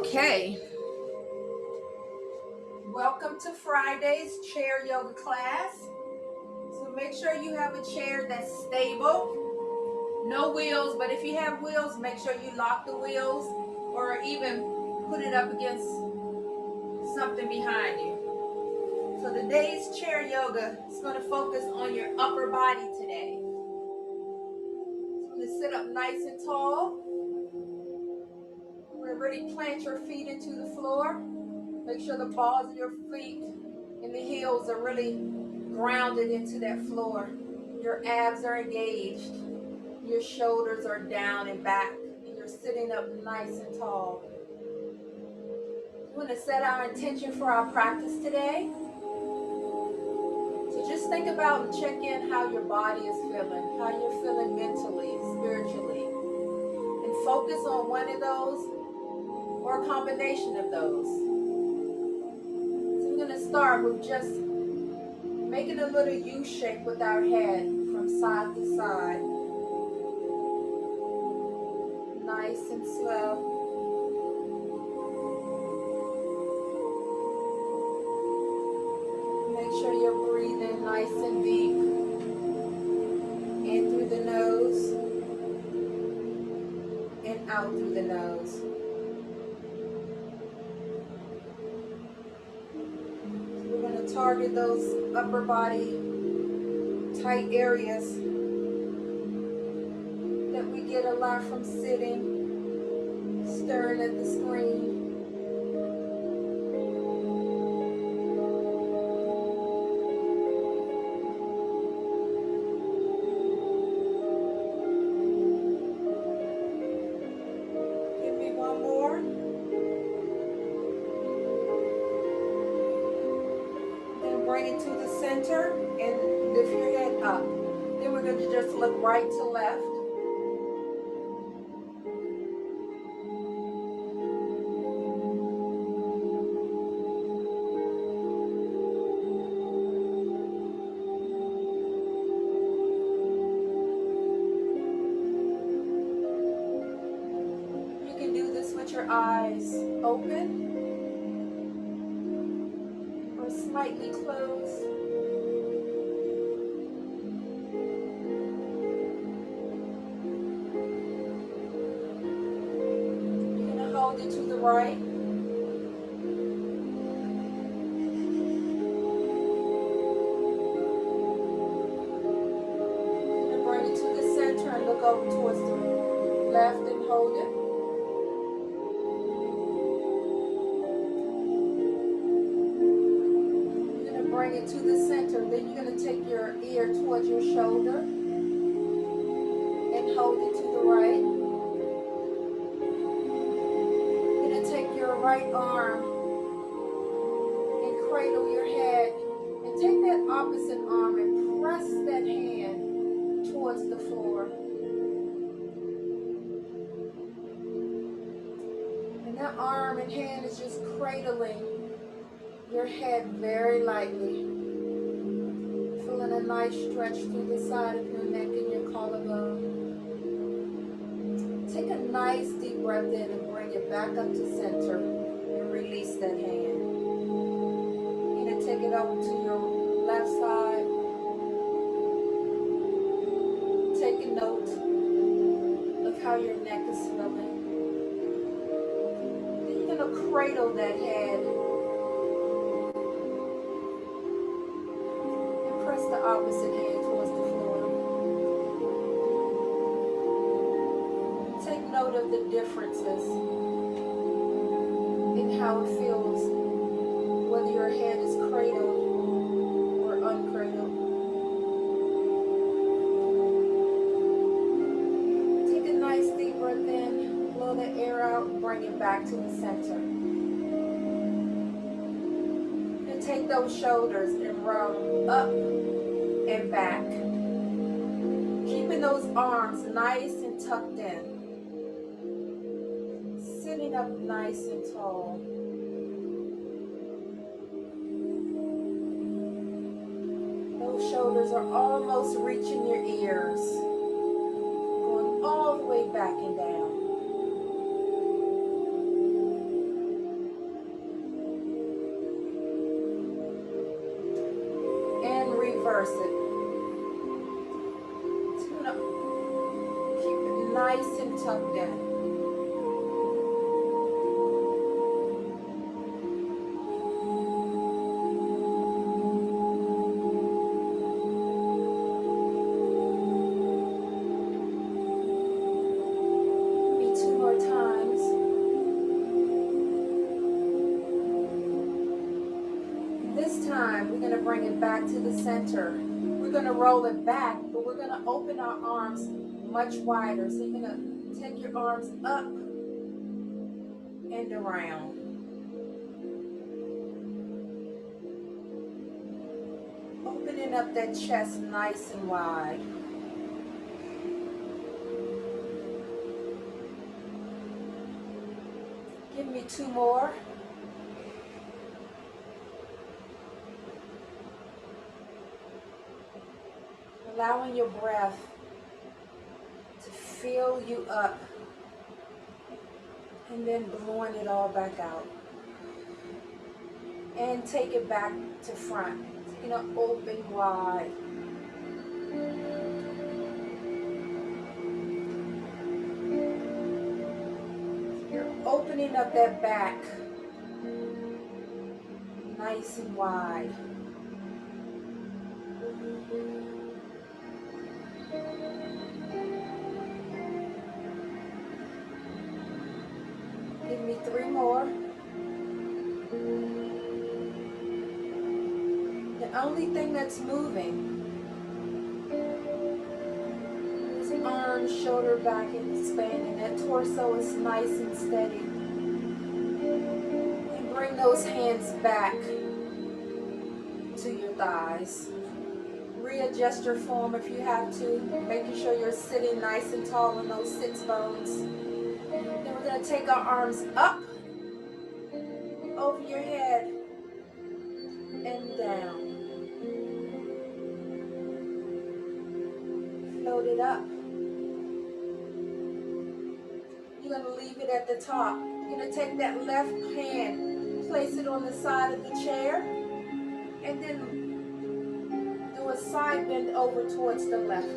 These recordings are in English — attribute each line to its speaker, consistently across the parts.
Speaker 1: Okay, welcome to Friday's chair yoga class. So make sure you have a chair that's stable, no wheels, but if you have wheels, make sure you lock the wheels or even put it up against something behind you. So today's chair yoga is going to focus on your upper body today. So I'm going to sit up nice and tall. We're ready to plant your feet into the floor. Make sure the balls of your feet and the heels are really grounded into that floor. Your abs are engaged. Your shoulders are down and back. And you're sitting up nice and tall. We're going to set our intention for our practice today. So just think about and check in how your body is feeling, how you're feeling mentally, spiritually. And focus on one of those or a combination of those. So we're going to start with just making a little U shape with our head from side to side. Nice and slow. Make sure you're breathing nice and deep. In through the nose and out through the nose. We're going to target those upper body tight areas that we get a lot from sitting, staring at the screen. Give me one more. Then bring it to the center and lift your head up. Then we're going to just look right to left. You can do this with your eyes open or slightly closed. Hold it to the right. And bring it to the center and look over towards the left and hold it. You're going to bring it to the center. Then you're going to take your ear towards your shoulder and hold it to the right. Your right arm and cradle your head and take that opposite arm and press that hand towards the floor. And that arm and hand is just cradling your head very lightly. Feeling a nice stretch through the side of your neck and your collarbone. Take a nice deep breath in and bring it back up to center and release that hand. You're going to take it over to your left side. Take a note of how your neck is feeling. Then you're going to cradle that head and press the opposite hand towards the floor. Take note of the differences in how it feels, whether your head is cradled or uncradled. Take a nice deep breath in, blow the air out, and bring it back to the center. And take those shoulders and roll up and back. Keeping those arms nice and tucked in. Sitting up nice and tall. Those shoulders are almost reaching your ears, going all the way back and down. nice and tucked in. We're going to bring it back to the center. We're going to roll it back, but we're going to open our arms much wider. So you're going to take your arms up and around. Opening up that chest nice and wide. Give me 2 more. Allowing your breath to fill you up and then blowing it all back out. And take it back to front. So, open wide. You're opening up that back nice and wide. Give me 3 more. The only thing that's moving is arms, shoulder back, and expanding. That torso is nice and steady. And bring those hands back to your thighs. Readjust your form if you have to, making sure you're sitting nice and tall in those sits bones. Then we're going to take our arms up over your head and down. Float it up. You're going to leave it at the top. You're going to take that left hand, place it on the side of the chair, and then do a side bend over towards the left.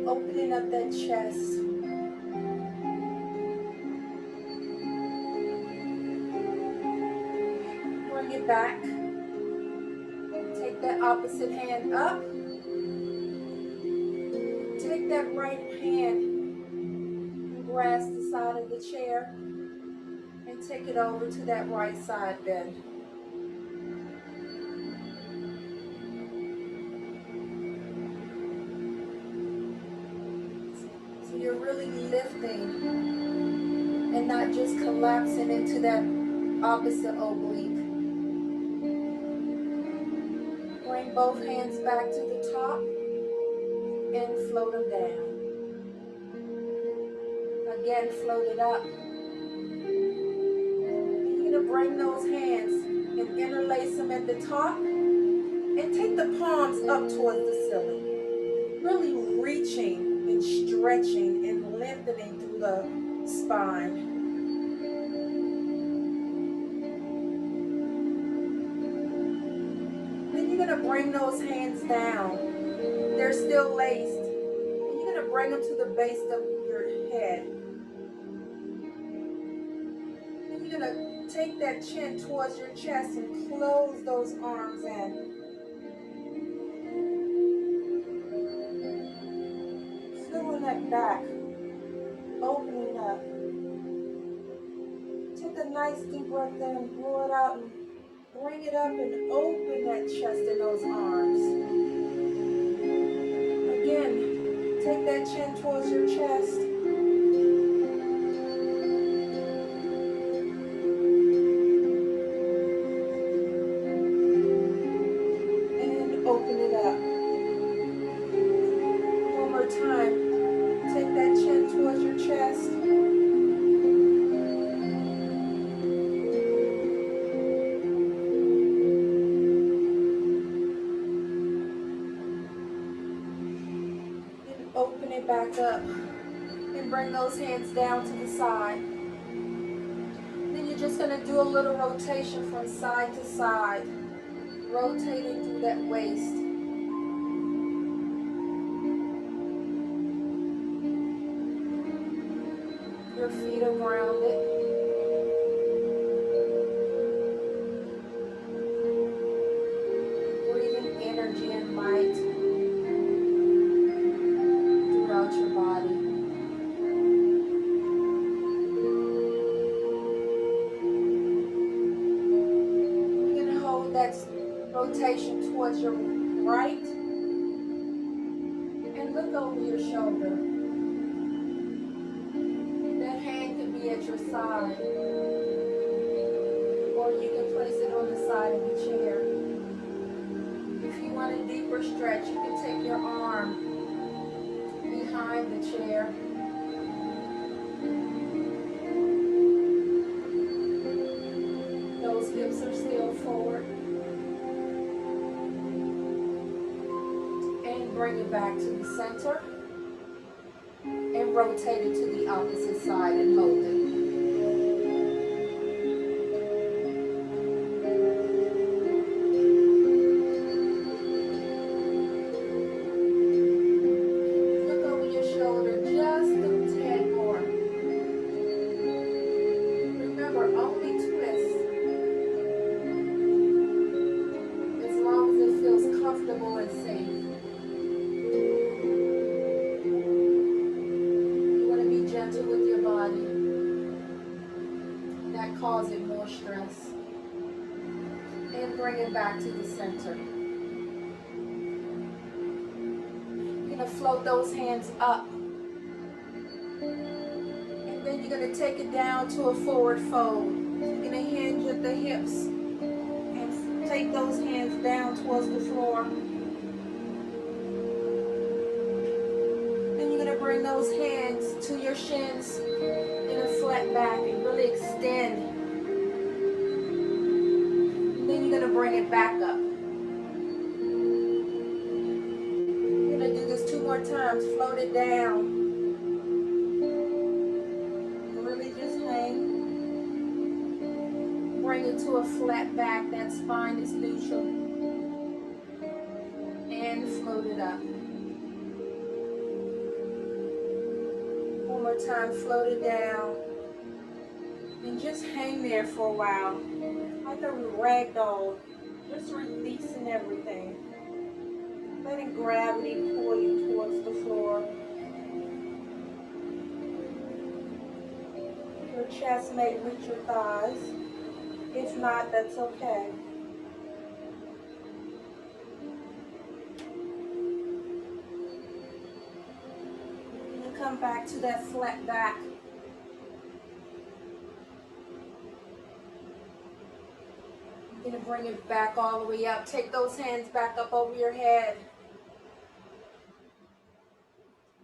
Speaker 1: Opening up that chest. Bring it back. Take that opposite hand up. Take that right hand and grasp the side of the chair and take it over to that right side bend. So you're really lifting and not just collapsing into that opposite oblique. Bring both hands back to the top and float them down. Again, float it up. You're going to bring those hands and interlace them at the top and take the palms up towards the ceiling. Really reaching and stretching and lengthening through the spine. You're going to bring those hands down. They're still laced. And you're going to bring them to the base of your head. And you're going to take that chin towards your chest and close those arms in. Filling that back. Opening up. Take a nice deep breath in and blow it out and bring it up and open that chest and those arms. Again, take that chin towards your chest. And open it up. One more time. Take that chin towards your chest. Open it back up and bring those hands down to the side. Then you're just going to do a little rotation from side to side, rotating through that waist. feet are grounded. Breathing energy and light throughout your body. You're going to hold that rotation towards your right and look over your shoulder. That hand could be at your side, or you can place it on the side of the chair. If you want a deeper stretch, you can take your arm behind the chair. Those hips are still forward. And bring it back to the center. And rotate it to the opposite side and hold it. Look over your shoulder just a tad more. Remember, only twist as long as it feels comfortable and safe. You want to be gentle with your body. That causes more stress. And bring it back to the center. You're going to float those hands up. And then you're going to take it down to a forward fold. You're going to hinge at the hips. And take those hands down towards the floor. Then you're going to bring those hands to your shins in a flat back and really extend. And then you're going to bring it back up. You're going to do this 2 more times. Float it down. Really just hang. Bring it to a flat back. That spine is neutral. And float it up. One more time. Float it down. And just hang there for a while. Like a rag doll. Just releasing everything. Letting gravity pull you towards the floor. Your chest may reach your thighs. If not, that's okay. And come back to that flat back. You're going to bring it back all the way up. Take those hands back up over your head.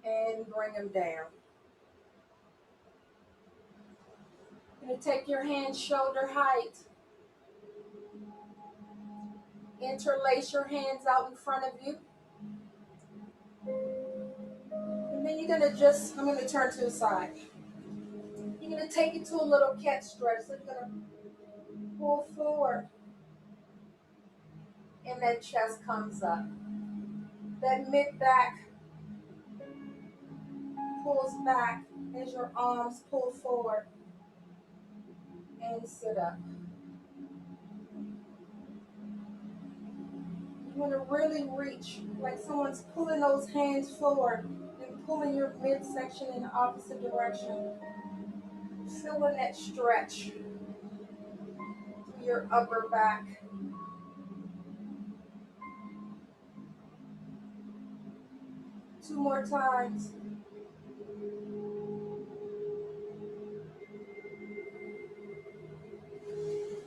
Speaker 1: And bring them down. You're going to take your hands shoulder height. Interlace your hands out in front of you. And then you're going to I'm going to turn to the side. You're going to take it to a little cat stretch. So you're going to pull forward. And that chest comes up. That mid back pulls back as your arms pull forward. And sit up. You want to really reach, like someone's pulling those hands forward and pulling your midsection in the opposite direction. Feeling that stretch through your upper back. Two more times.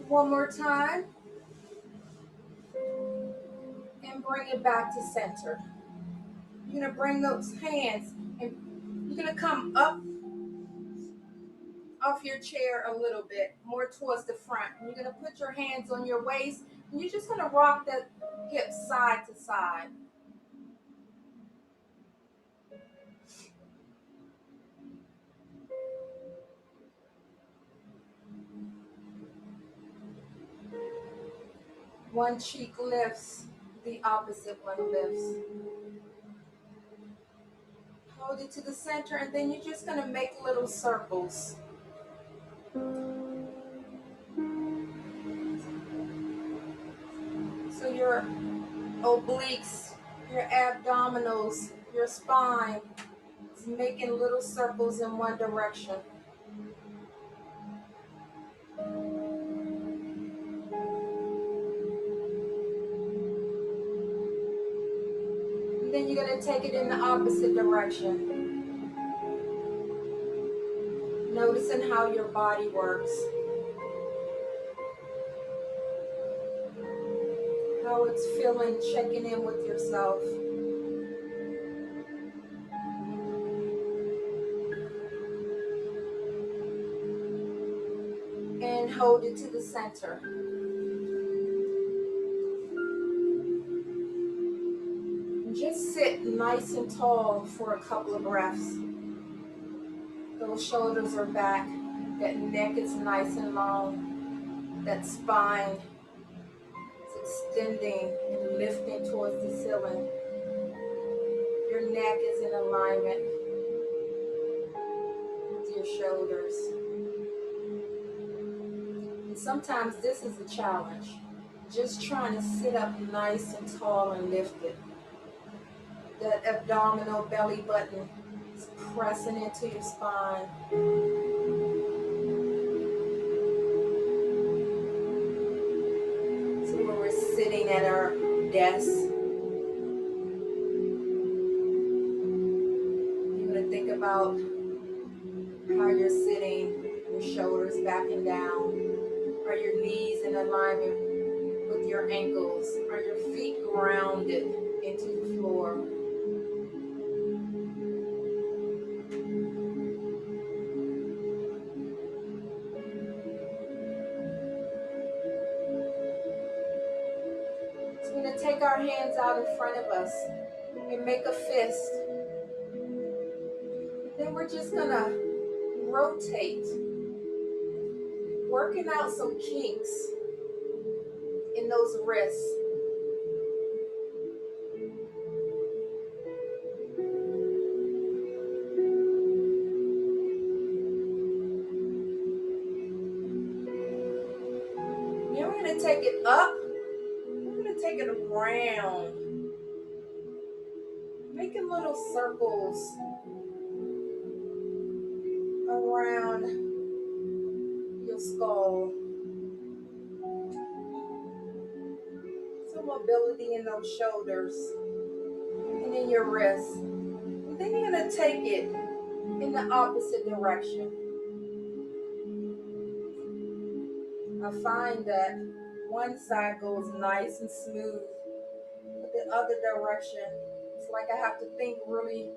Speaker 1: One more time. And bring it back to center. You're going to bring those hands and you're going to come up off your chair a little bit, more towards the front. And you're going to put your hands on your waist and you're just going to rock the hips side to side. One cheek lifts, the opposite one lifts. Hold it to the center, and then you're just going to make little circles. So your obliques, your abdominals, your spine is making little circles in one direction. And then you're going to take it in the opposite direction. Noticing how your body works. How it's feeling, checking in with yourself. And hold it to the center. And just sit nice and tall for a couple of breaths. Those shoulders are back. That neck is nice and long. That spine is extending and lifting towards the ceiling. Your neck is in alignment with your shoulders. And sometimes this is a challenge. Just trying to sit up nice and tall and lifted. That abdominal belly button is pressing into your spine. So when we're sitting at our desk, you're going to think about how you're sitting, your shoulders back and down. Are your knees in alignment with your ankles? Are your feet grounded into the floor? So we're going to take our hands out in front of us and make a fist. Then we're just going to rotate, working out some kinks in those wrists. Then we're going to take it up. We're going to take it around, making little circles around your skull. Some mobility in those shoulders and in your wrists. And then you're going to take it in the opposite direction. I find that one side goes nice and smooth, but the other direction, it's like I have to think really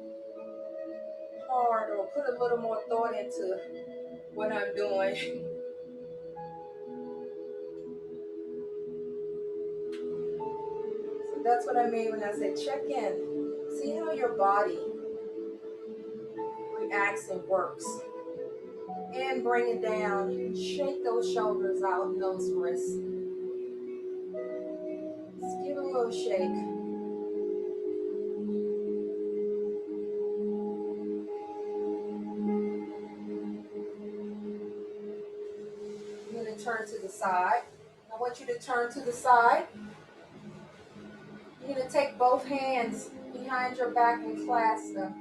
Speaker 1: hard or put a little more thought into what I'm doing. So that's what I mean when I say check in. See how your body reacts and works. And bring it down. Shake those shoulders out and those wrists. Just give it a little shake. You're going to turn to the side. I want you to turn to the side. You're going to take both hands behind your back and clasp them.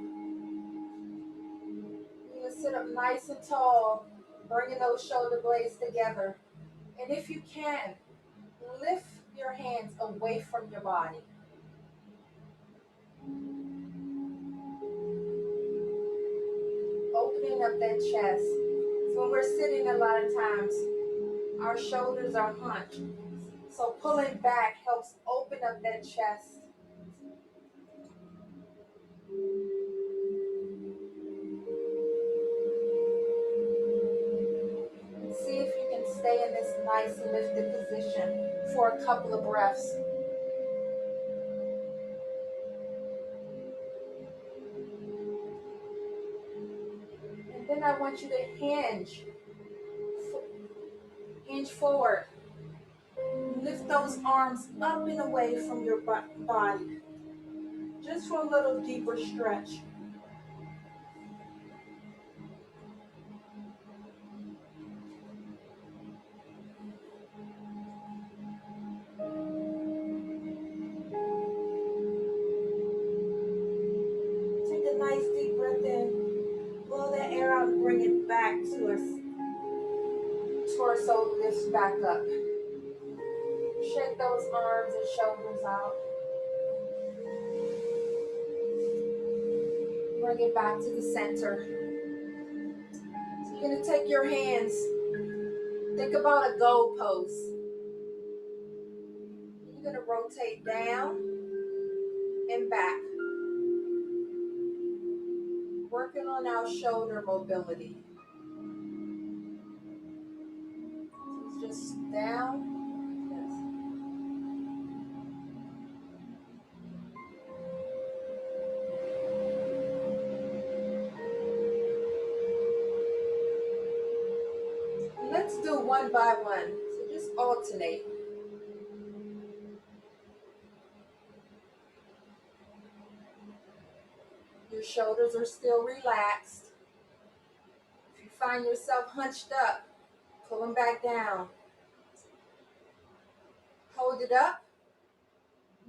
Speaker 1: You're going to sit up nice and tall, bringing those shoulder blades together. And if you can, lift your hands away from your body. Opening up that chest. So when we're sitting a lot of times, our shoulders are hunched. So pulling back helps open up that chest. And see if you can stay in this nice lifted position for a couple of breaths. And then I want you to hinge forward. Lift those arms up and away from your body. Just for a little deeper stretch. nice deep breath in. Blow that air out and bring it back to us. Torso lifts back up. Shake those arms and shoulders out. Bring it back to the center. So you're going to take your hands. Think about a goalpost. You're going to rotate down and back. Working on our shoulder mobility. So it's just down. Let's do one by one. So just alternate. Your shoulders are still relaxed. If you find yourself hunched up, pull them back down. Hold it up.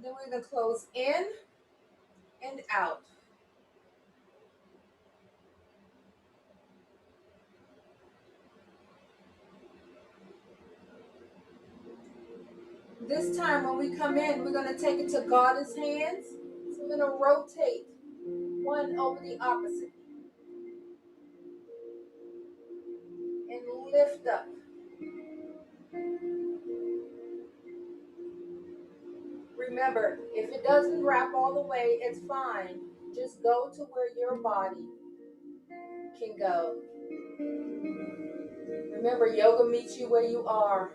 Speaker 1: Then we're going to close in and out. This time when we come in, we're going to take it to Goddess hands. So we're going to rotate one over the opposite. And lift up. Remember, if it doesn't wrap all the way, it's fine. Just go to where your body can go. Remember, yoga meets you where you are.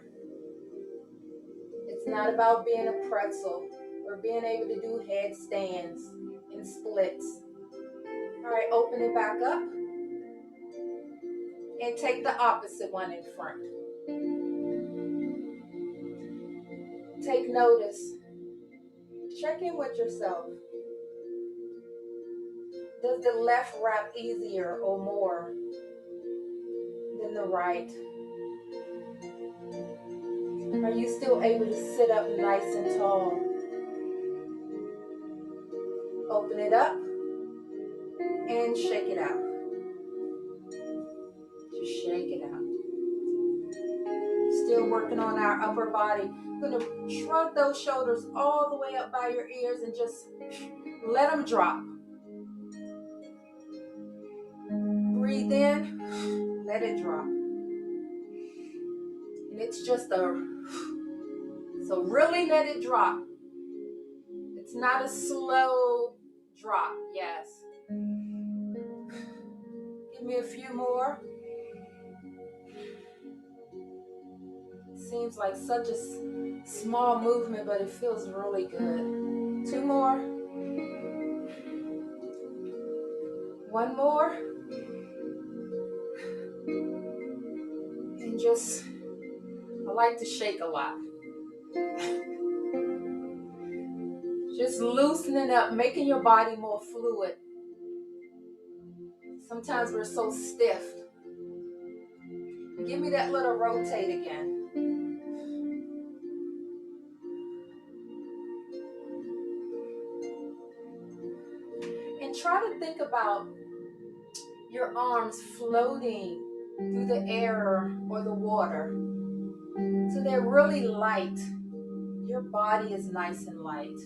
Speaker 1: It's not about being a pretzel or being able to do headstands and splits. All right, open it back up and take the opposite one in front. Take notice. Check in with yourself. Does the left wrap easier or more than the right? Are you still able to sit up nice and tall? Open it up and shake it out. Just shake it out. Still working on our upper body. We're going to shrug those shoulders all the way up by your ears and just let them drop. Breathe in, let it drop. And it's just so really let it drop. It's not a slow drop, yes. Give me a few more. It seems like such a small movement, but it feels really good. Two more. One more. And just, I like to shake a lot. Just loosening up, making your body more fluid. Sometimes we're so stiff. Give me that little rotate again. And try to think about your arms floating through the air or the water. So they're really light. Your body is nice and light.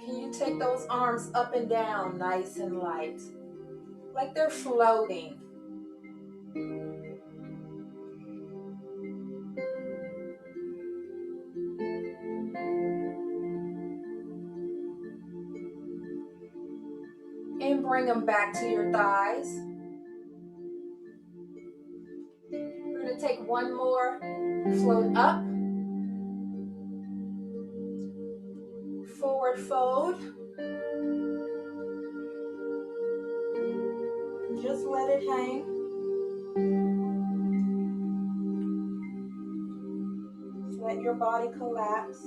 Speaker 1: Can you take those arms up and down nice and light? Like they're floating. And bring them back to your thighs. We're going to take one more. Float up. Forward fold. Just let it hang. Just let your body collapse.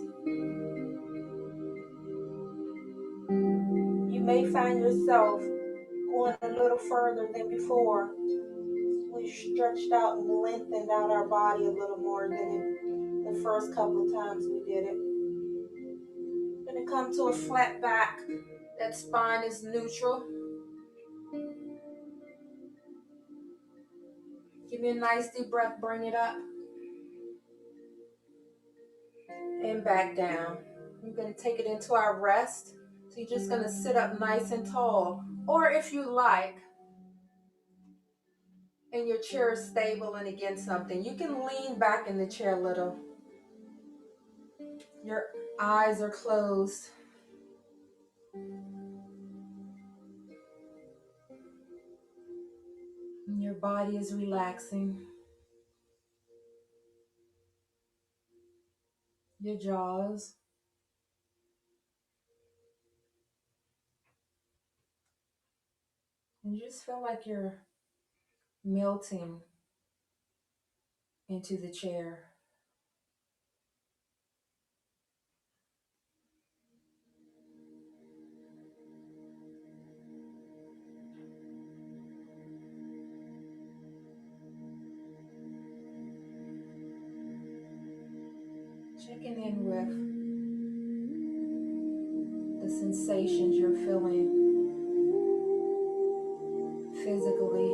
Speaker 1: You may find yourself going a little further than before. We stretched out and lengthened out our body a little more than in the first couple of times we did it. I'm going to and come to a flat back. That spine is neutral. Give me a nice deep breath, bring it up. And back down. We're going to take it into our rest. So you're just going to sit up nice and tall. Or if you like, and your chair is stable and against something, you can lean back in the chair a little. Your eyes are closed. And your body is relaxing. Your jaws. And you just feel like you're melting into the chair. Checking in with the sensations you're feeling physically,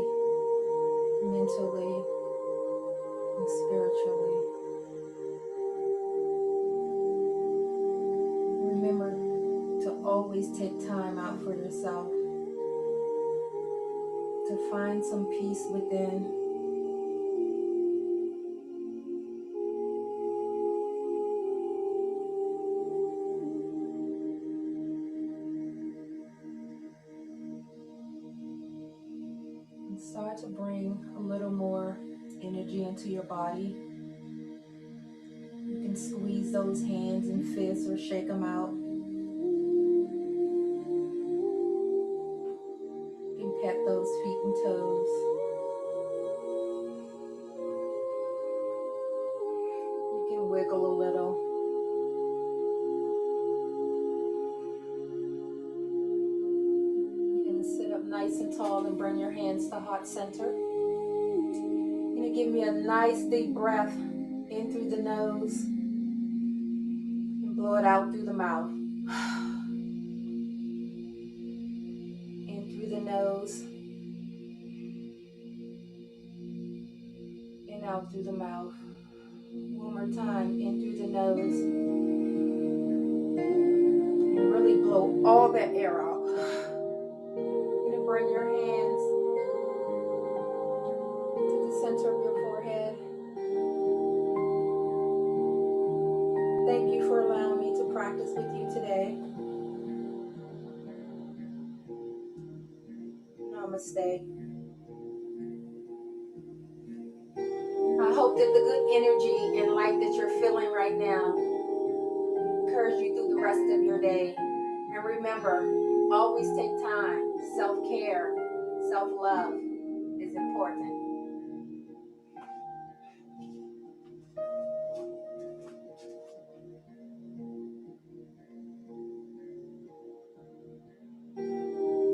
Speaker 1: mentally, and spiritually. Remember to always take time out for yourself, to find some peace within. And start to bring a little more energy into your body. You can squeeze those hands and fists or shake them out. You can pet those feet and toes. You can wiggle a little. You're going to sit up nice and tall and bring your hands to heart center. You're going to give me a nice deep breath in through the nose and blow it out through the mouth. In through the nose and out through the mouth. One more time, in through the nose. And really blow all that air out. You're going to bring your hands to the center of your forehead. Thank you for allowing me to practice with you today. Namaste. I hope that the good energy and light that you're feeling right now encourage you through the rest of your day. And remember, always take time. Self-care, self-love is important.